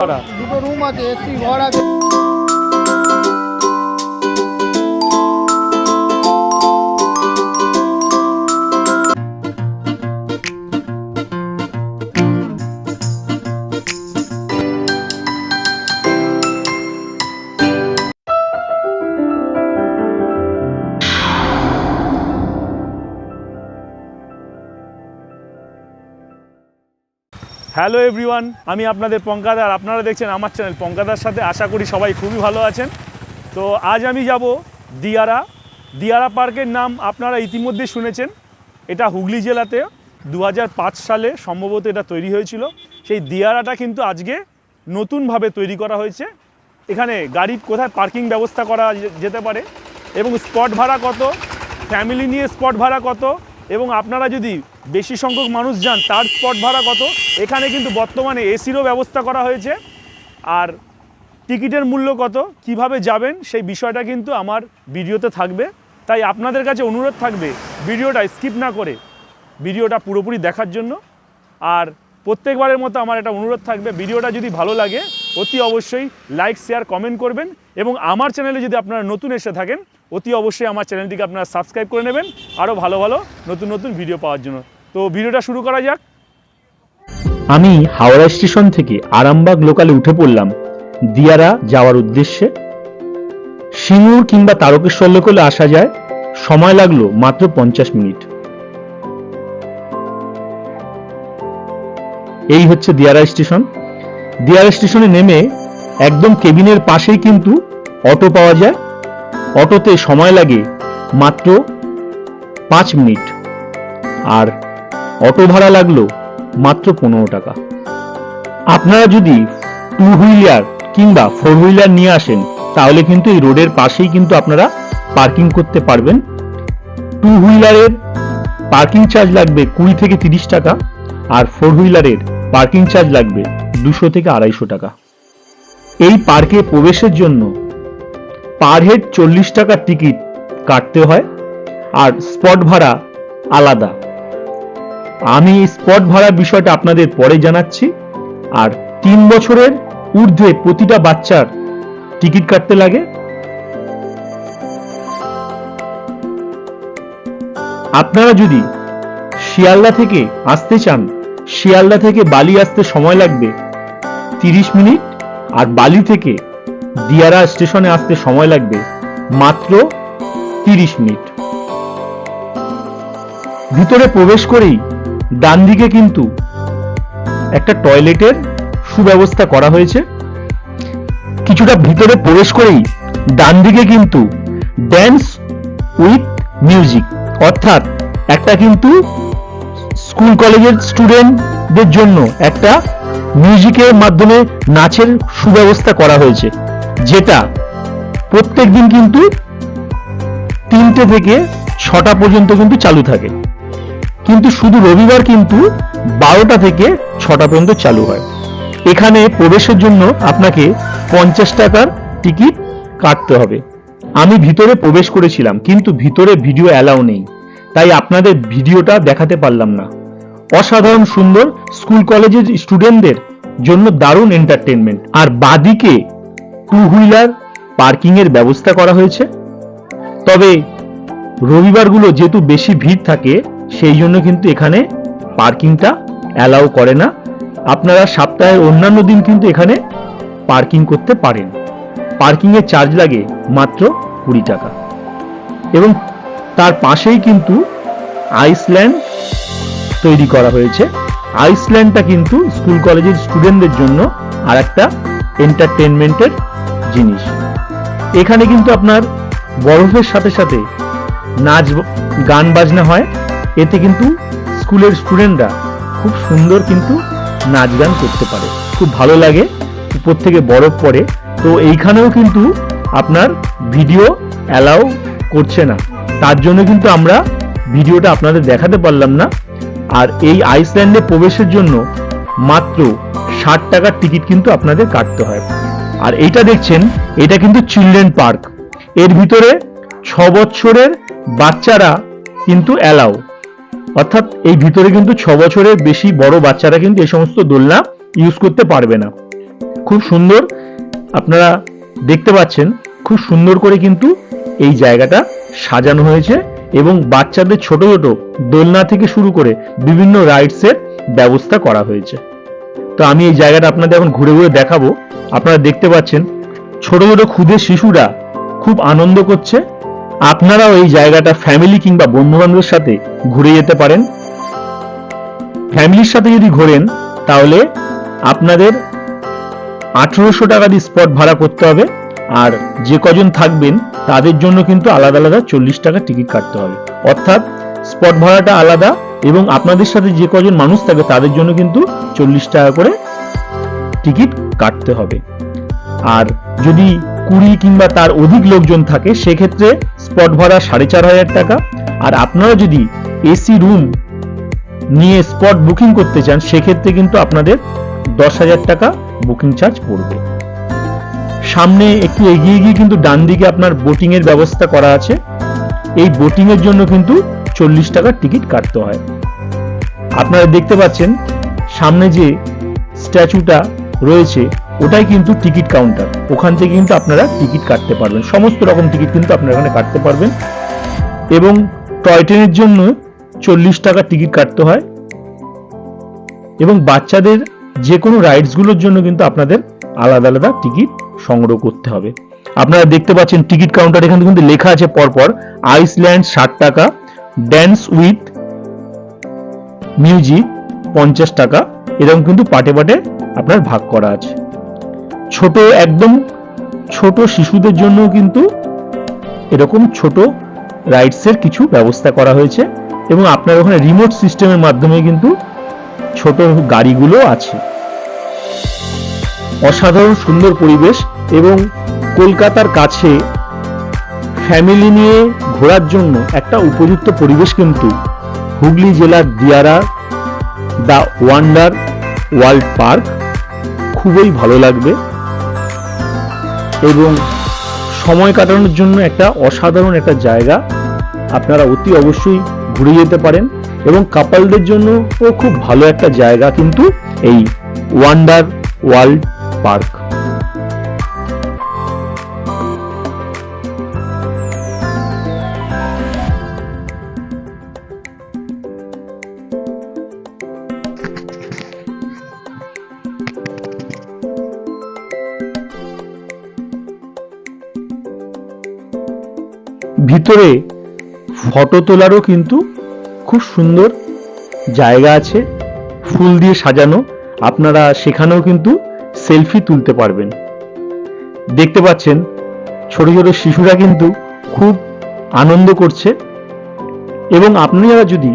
দুটো রুম আছে, এসি ঘর আছে। হ্যালো এভরিওয়ান, আমি আপনাদের পঙ্কাদা আর আপনারা দেখছেন আমার চ্যানেল পঙ্কাদার সাথে। আশা করি সবাই খুবই ভালো আছেন। তো আজ আমি যাব দিয়ারা পার্কের নাম আপনারা ইতিমধ্যে শুনেছেন। এটা হুগলি জেলাতে 2005 সালে সম্ভবত এটা তৈরি হয়েছিল। সেই দিয়ারাটা কিন্তু আজকে নতুনভাবে তৈরি করা হয়েছে। এখানে গাড়ি কোথায় পার্কিং ব্যবস্থা করা যেতে পারে এবং স্পট ভাড়া কত, ফ্যামিলি নিয়ে স্পট ভাড়া কত, এবং আপনারা যদি বেশি সংখ্যক মানুষ যান তার স্পট ভাড়া কত। এখানে কিন্তু বর্তমানে এসিরও ব্যবস্থা করা হয়েছে। আর টিকিটের মূল্য কত, কিভাবে যাবেন সেই বিষয়টা কিন্তু আমার ভিডিওতে থাকবে। তাই আপনাদের কাছে অনুরোধ থাকবে ভিডিওটা স্কিপ না করে ভিডিওটা পুরোপুরি দেখার জন্য। আর প্রত্যেকবারের মতো আমার একটা অনুরোধ থাকবে, ভিডিওটা যদি ভালো লাগে অতি অবশ্যই লাইক শেয়ার কমেন্ট করবেন, এবং আমার চ্যানেলে যদি আপনারা নতুন এসে থাকেন অতি অবশ্যই আমার চ্যানেলটিকে আপনারা সাবস্ক্রাইব করে নেবেন আরও ভালো ভালো নতুন নতুন ভিডিও পাওয়ার জন্য। তো ভিডিওটা শুরু করা যাক। আমি হাওড়া স্টেশন থেকে আরামবাগ লোকালে উঠে পড়লাম দিয়ারা যাওয়ার উদ্দেশ্যে। সিঙ্গুর কিংবা তারকেশ্বর লোকালে আসা যায়, সময় লাগলো মাত্র 50 মিনিট। এই হচ্ছে দিয়ারা স্টেশন। দিয়ারা স্টেশনে নেমে একদম কেবিনের পাশেই কিন্তু অটো পাওয়া যায়। অটোতে সময় লাগে মাত্র 5 মিনিট, আর অটো ভাড়া লাগলো মাত্র 15 টাকা। আপনারা যদি 2 হুইলার কিংবা 4 হুইলার নিয়ে আসেন তাহলে কিন্তু এই রোডের পাশেই কিন্তু আপনারা পার্কিং করতে পারবেন। 2 হুইলারের পার্কিং চার্জ লাগবে 20 থেকে 30 টাকা, আর 4 হুইলারের পার্কিং চার্জ লাগবে 200 থেকে 250 টাকা। এই পার্কে প্রবেশের জন্য পার হেড 40 টাকার টিকিট কাটতে হয়, আর স্পট ভাড়া আলাদা। আমি স্পট ভাড়ার বিষয়টা আপনাদের পরে জানাচ্ছি। আর 3 বছরের ঊর্ধ্বে প্রতিটা বাচ্চার টিকিট কাটতে লাগে। আপনারা যদি শিয়ালদা থেকে আসতে চান, শিয়ালদা থেকে বালি আসতে সময় লাগবে 30 মিনিট, আর বালি থেকে দিয়ারা স্টেশনে আসতে সময় লাগবে মাত্র 30 মিনিট। ভিতরে প্রবেশ করেই ডান দিকে কিন্তু একটা টয়লেটের সুব্যবস্থা করা হয়েছে। কিছুটা ভিতরে প্রবেশ করেই ডান দিকে কিন্তু ড্যান্স উইথ মিউজিক, অর্থাৎ একটা কিন্তু স্কুল কলেজের স্টুডেন্টদের জন্য একটা মিউজিকের মাধ্যমে নাচের সুব্যবস্থা করা হয়েছে, যেটা প্রত্যেক দিন কিন্তু 3টে থেকে 6টা পর্যন্ত কিন্তু চালু থাকে, কিন্তু শুধু রবিবার কিন্তু 12টা থেকে 6টা পর্যন্ত চালু হয়। এখানে প্রবেশের জন্য আপনাকে 50 টাকার টিকিট কাটতে হবে। আমি ভিতরে প্রবেশ করেছিলাম, কিন্তু ভিতরে ভিডিও অ্যালাউ নেই, তাই আপনাদের ভিডিওটা দেখাতে পারলাম না। অসাধারণ সুন্দর, স্কুল কলেজের স্টুডেন্টদের জন্য দারুণ এন্টারটেনমেন্ট। আর বাদিকে 2 হুইলার পার্কিং এর ব্যবস্থা করা হয়েছে। তবে রবিবারগুলো যেহেতু বেশি ভিড় থাকে সেই জন্য কিন্তু এখানে পার্কিংটা অ্যালাউ করে না। আপনারা সপ্তাহের অন্যান্য দিন কিন্তু এখানে পার্কিং করতে পারেন। পার্কিং এর চার্জ লাগে মাত্র 20 টাকা। এবং তার পাশেই কিন্তু আইসল্যান্ড তৈরি করা হয়েছে। আইসল্যান্ডটা কিন্তু স্কুল কলেজের স্টুডেন্টদের জন্য আর একটা এন্টারটেনমেন্টের জিনিস। এখানে কিন্তু আপনার বরফের সাথে সাথে নাচ গান বাজনা হয়। এতে কিন্তু স্কুলের স্টুডেন্টরা খুব সুন্দর কিন্তু নাচ গান করতে পারে, খুব ভালো লাগে। উপর থেকে বরফ পড়ে। তো এইখানেও কিন্তু আপনার ভিডিও অ্যালাউ করছে না, তার জন্য কিন্তু আমরা ভিডিওটা আপনাদের দেখাতে পারলাম না। আর এই আইসল্যান্ডে প্রবেশের জন্য মাত্র 60 টাকার টিকিট কিন্তু আপনাদের কাটতে হয়। আর এইটা দেখছেন, এটা কিন্তু চিলড্রেন পার্ক। এর ভিতরে 6 বছরের বাচ্চারা কিন্তু অ্যালাউ, অর্থাৎ এই ভিতরে কিন্তু 6 বছরের বেশি বড় বাচ্চারা কিন্তু এই সমস্ত দোলনা ইউজ করতে পারবে না। খুব সুন্দর আপনারা দেখতে পাচ্ছেন, খুব সুন্দর করে কিন্তু এই জায়গাটা সাজানো হয়েছে এবং বাচ্চাদের ছোট ছোট দোলনা থেকে শুরু করে বিভিন্ন রাইডসের ব্যবস্থা করা হয়েছে। তো আমি এই জায়গাটা আপনাদের এখন ঘুরে ঘুরে দেখাবো। আপনারা দেখতে পাচ্ছেন ছোট ছোট ক্ষুদে শিশুরা খুব আনন্দ করছে। আপনারাও এই জায়গাটা ফ্যামিলি কিংবা বন্ধু বান্ধবের সাথে ঘুরে যেতে পারেন। ফ্যামিলির সাথে যদি ঘোরেন তাহলে আপনাদের 1800 টাকা দিয়ে স্পট ভাড়া করতে হবে, আর যে কজন থাকবেন তাদের জন্য কিন্তু আলাদা আলাদা 40 টাকা টিকিট কাটতে হবে। অর্থাৎ স্পট ভাড়াটা আলাদা এবং আপনাদের সাথে যে কজন মানুষ থাকবে তাদের জন্য কিন্তু 40 টাকা করে টিকিট কাটতে হবে। আর যদি 20 কিংবা তার অধিক লোকজন থাকে সেক্ষেত্রে স্পট ভাড়া 4500 টাকা। আর আপনারা যদি এসি রুম নিয়ে স্পট বুকিং করতে চান সেক্ষেত্রে কিন্তু আপনাদের 10,000 টাকা বুকিং চার্জ পড়বে। সামনে একটু এগিয়ে গিয়ে কিন্তু ডান দিকে আপনার বোটিং এর ব্যবস্থা করা আছে। এই বোটিং এর জন্য কিন্তু 40 টাকা টিকিট কাটতে হয়। আপনারা দেখতে পাচ্ছেন সামনে যে স্ট্যাচুটা রয়েছে ওটাই কিন্তু টিকিট কাউন্টার। ওখান থেকে কিন্তু আপনারা টিকিট কাটতে পারবেন, সমস্ত রকম টিকিট কিন্তু আপনারা এখানে কাটতে পারবেন। এবং টয় ট্রেনের জন্য 40 টাকা টিকিট কাটতে হয় এবং বাচ্চাদের যে কোনো রাইডসগুলোর জন্য কিন্তু আপনাদের আলাদা আলাদা টিকিট সংগ্রহ করতে হবে। আপনারা দেখতে পাচ্ছেন টিকিট কাউন্টার এখানে কিন্তু লেখা আছে পরপর আইসল্যান্ড 60 টাকা, ড্যান্স উইথ মিউজিক 50 টাকা, এরকম কিন্তু পাটে পাটে আপনার ভাগ করা আছে। ছোট একদম ছোট শিশুদের জন্য কিন্তু এরকম ছোট রাইডসের কিছু ব্যবস্থা করা হয়েছে এবং আপনার ওখানে রিমোট সিস্টেমের মাধ্যমে কিন্তু ছোট গাড়িগুলো আছে। অসাধারণ সুন্দর পরিবেশ এবং কলকাতার কাছে ফ্যামিলি নিয়ে ঘোরার জন্য একটা উপযুক্ত পরিবেশ কিন্তু হুগলি জেলার Diara the wonder world park. খুবই ভালো লাগবে এবং সময় কাটানোর জন্য একটা অসাধারণ একটা জায়গা। আপনারা অতি অবশ্যই ঘুরে যেতে পারেন এবং কাপলদের জন্য ও খুব ভালো একটা জায়গা কিন্তু এই ওয়ান্ডার ওয়ার্ল্ড পার্ক। ভিতরে ফটো তোলারও কিন্তু খুব সুন্দর জায়গা আছে, ফুল দিয়ে সাজানো। আপনারা সেখানেও কিন্তু সেলফি তুলতে পারবেন। দেখতে পাচ্ছেন ছোট ছোট শিশুরা কিন্তু খুব আনন্দ করছে এবং আপনারা যদি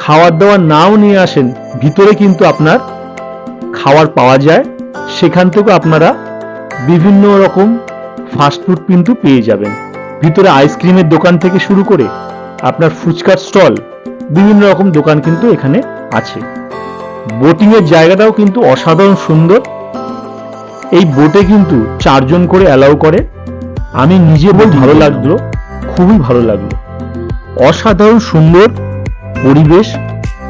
খাবার দাবার নাও নিয়ে আসেন ভিতরে কিন্তু আপনার খাবার পাওয়া যায়। সেখান থেকে আপনারা বিভিন্ন রকম ফাস্টফুড কিন্তু পেয়ে যাবেন। ভিতরে আইসক্রিমের দোকান থেকে শুরু করে আপনার ফুচকার স্টল, বিভিন্ন রকম দোকান কিন্তু এখানে আছে। বোটিং এর জায়গাটাও কিন্তু অসাধারণ সুন্দর। এই বোটে কিন্তু 4 জন করে অ্যালাউ করে। আমি নিজে ভালো লাগলো, খুবই ভালো লাগলো। অসাধারণ সুন্দর পরিবেশ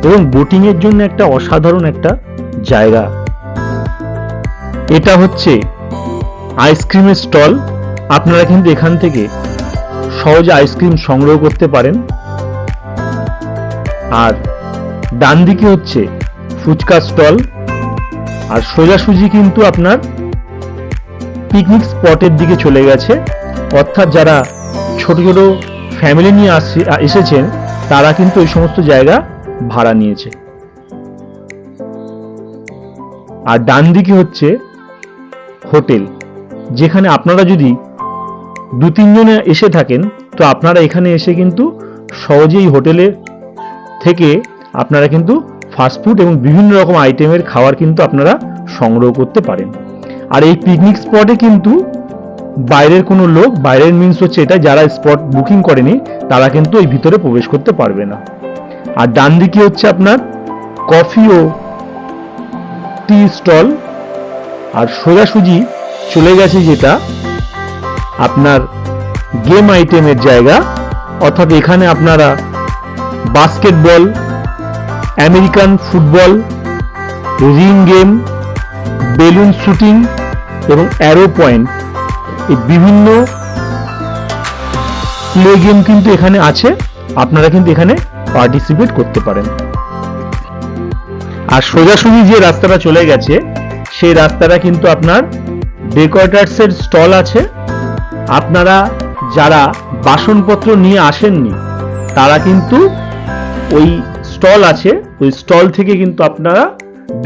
এবং বোটিং এর জন্য একটা অসাধারণ একটা জায়গা। এটা হচ্ছে আইসক্রিমের স্টল। আপনারা কিন্তু এখান থেকে সহজে আইসক্রিম সংগ্রহ করতে পারেন। আর ডান দিকে হচ্ছে ফুচকা স্টল, আর সোজাসুজি কিন্তু আপনার পিকনিক স্পটের দিকে চলে গেছে। অর্থাৎ যারা ছোট ছোট ফ্যামিলি নিয়ে এসেছেন তারা কিন্তু এই সমস্ত জায়গা ভাড়া নিয়েছে। আর ডান দিকে হচ্ছে হোটেল, যেখানে আপনারা যদি 2-3 জনে এসে থাকেন তো আপনারা এখানে এসে কিন্তু সহজেই হোটেলে থেকে আপনারা কিন্তু ফাস্টফুড এবং বিভিন্ন রকম আইটেমের খাবার কিন্তু আপনারা সংগ্রহ করতে পারেন। আর এই পিকনিক স্পটে কিন্তু বাইরের কোনো লোক, বাইরের মিন্স হচ্ছে এটা যারা স্পট বুকিং করেনি তারা কিন্তু এই ভিতরে প্রবেশ করতে পারবে না। আর ডান দিকে হচ্ছে আপনার কফি ও টি স্টল। আর সোজাসুজি চলে গেছে যেটা আপনার গেম আইটেমের জায়গা। অর্থাৎ এখানে আপনারা basketball, American football ring game, balloon shooting এবং অ্যারো পয়েন্ট, এই বিভিন্ন প্লে গেম কিন্তু এখানে আছে। আপনারা কিন্তু এখানে পার্টিসিপেট করতে পারেন। আর সোজাসুজি যে রাস্তাটা চলে গেছে সেই রাস্তাটা কিন্তু আপনার ডেকোরেটার্সের স্টল আছে। আপনারা যারা বাসনপত্র নিয়ে আসেননি তারা কিন্তু ওই স্টল আছে, ওই স্টল থেকে কিন্তু আপনারা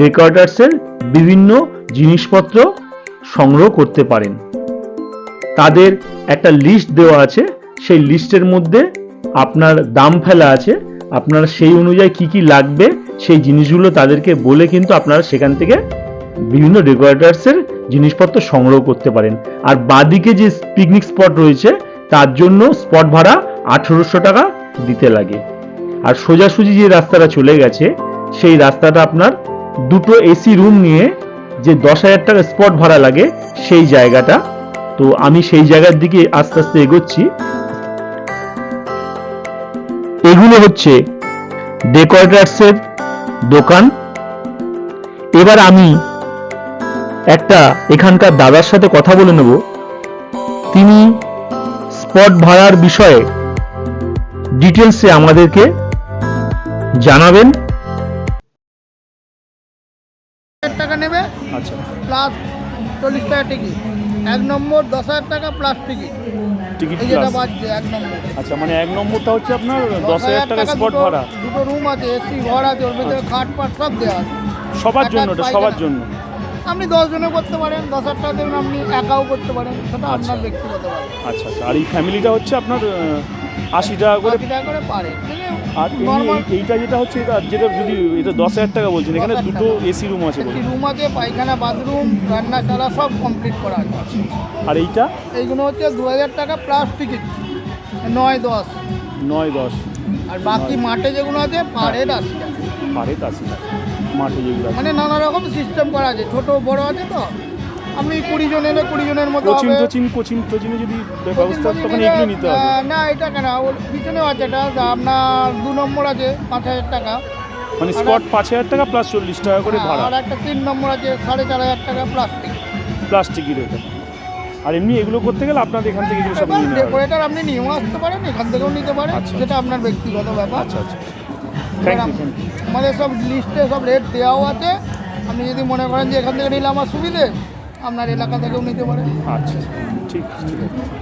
ডেকোরেটার্সের বিভিন্ন জিনিসপত্র সংগ্রহ করতে পারেন। তাদের একটা লিস্ট দেওয়া আছে, সেই লিস্টের মধ্যে আপনার দাম ফেলা আছে। আপনারা সেই অনুযায়ী কি কি লাগবে সেই জিনিসগুলো তাদেরকে বলে কিন্তু আপনারা সেখান থেকে বিভিন্ন ডেকোরেটার্সের জিনিসপত্র সংগ্রহ করতে পারেন। আর বাদিকে যে পিকনিক স্পট রয়েছে তার জন্য স্পট ভাড়া 1800 টাকা দিতে লাগে। আর সোজাসুজি যে রাস্তাটা চলে গেছে সেই রাস্তাটা আপনার দুটো এসি রুম নিয়ে যে 10,000 টাকা স্পট ভাড়া লাগে সেই জায়গাটা। তো আমি সেই জায়গার দিকে আস্তে আস্তে এগোচ্ছি। এগুলো হচ্ছে ডেকোরেটার্সের দোকান। এবার আমি একটা এখানকার দাদার সাথে কথা বলে নেব, তিনি স্পট ভাড়ার বিষয়ে ডিটেলসে আমাদেরকে জানাবেন। 10,000 টাকা নেবে আচ্ছা প্লাস 40 টাকা টিকিট। 1 নম্বর 10,000 টাকা প্লাস টিকিট, টিকিট এই যেটা প্লাস। বাজছে 1 নম্বর। আচ্ছা, মানে 1 নম্বরটা হচ্ছে আপনার 10,000 টাকা স্পট ভাড়া। দুটো রুম আছে, এসি ঘর আছে, ওর ভিতরে খাট পাট সব দেওয়া আছে। সবার জন্য, এটা একটা সবার পায়খানা। জন্য। আপনি 10 জনে করতে পারেন, 10,000 টাকা দেবেন, আপনি একাও করতে পারেন, সেটা আচ্ছা। আপনার ব্যক্তিগত ব্যাপার। আচ্ছা আচ্ছা। আর এই ফ্যামিলিটা হচ্ছে আপনার 80 টাকা করে। 80 টাকা করে পারে, ঠিক আছে। আর নর্মাল এইটা যেটা হচ্ছে এটা যেটা যদি এটা 10,000 টাকা বলছেন, এখানে 10,000 দুটো টাকা। এসি রুম আছে এসি বলুন। রুম আছে, পায়খানা, বাথরুম, রান্নাশালা সব কমপ্লিট করা আছে। আর এইটা এইগুলো হচ্ছে 2,000 টাকা প্লাস টিকিট, 9-10। 9-10 আর বাকি মাঠে যেগুলো আছে পার হেড 80 টাকা। পারে 80 টাকা মাঠে যেগুলো আছে। মানে নানা রকম সিস্টেম করা আছে, ছোট বড় আছে। তো আপনি 20 জন এলে 20 জনের মতো কোচিং হবে। টোচিনে যদি ব্যবস্থা তখন এগুলো নিতে হবে। না, এটা কেন, ওর পিছনেও আছে, এটা আপনার 2 নম্বর আছে 5,000 টাকা। মানে স্পট 5,000 টাকা প্লাস 40 টাকা করে ভাড়া, আর একটা 3 নম্বর আছে 4,500 টাকা প্লাস টিকিট। প্লাস টিকিট এটা। আর এমনি এগুলো করতে গেলে আপনাদের এখান থেকে এগুলো সব নিয়ে নেওয়া হবে। ডেকোরেটর আপনি নিয়েও আসতে পারেন, এখান থেকেও নিতে পারেন, আচ্ছা, সেটা আপনার ব্যক্তিগত ব্যাপার। আচ্ছা আচ্ছা, থ্যাংক ইউ। আমাদের সব লিস্টে সব রেট দেওয়াও আছে। আপনি যদি মনে করেন যে এখান থেকে নিলে আমার সুবিধে, আপনার এলাকা থেকেও নিতে পারেন। আচ্ছা, ঠিক আছে, ঠিক আছে।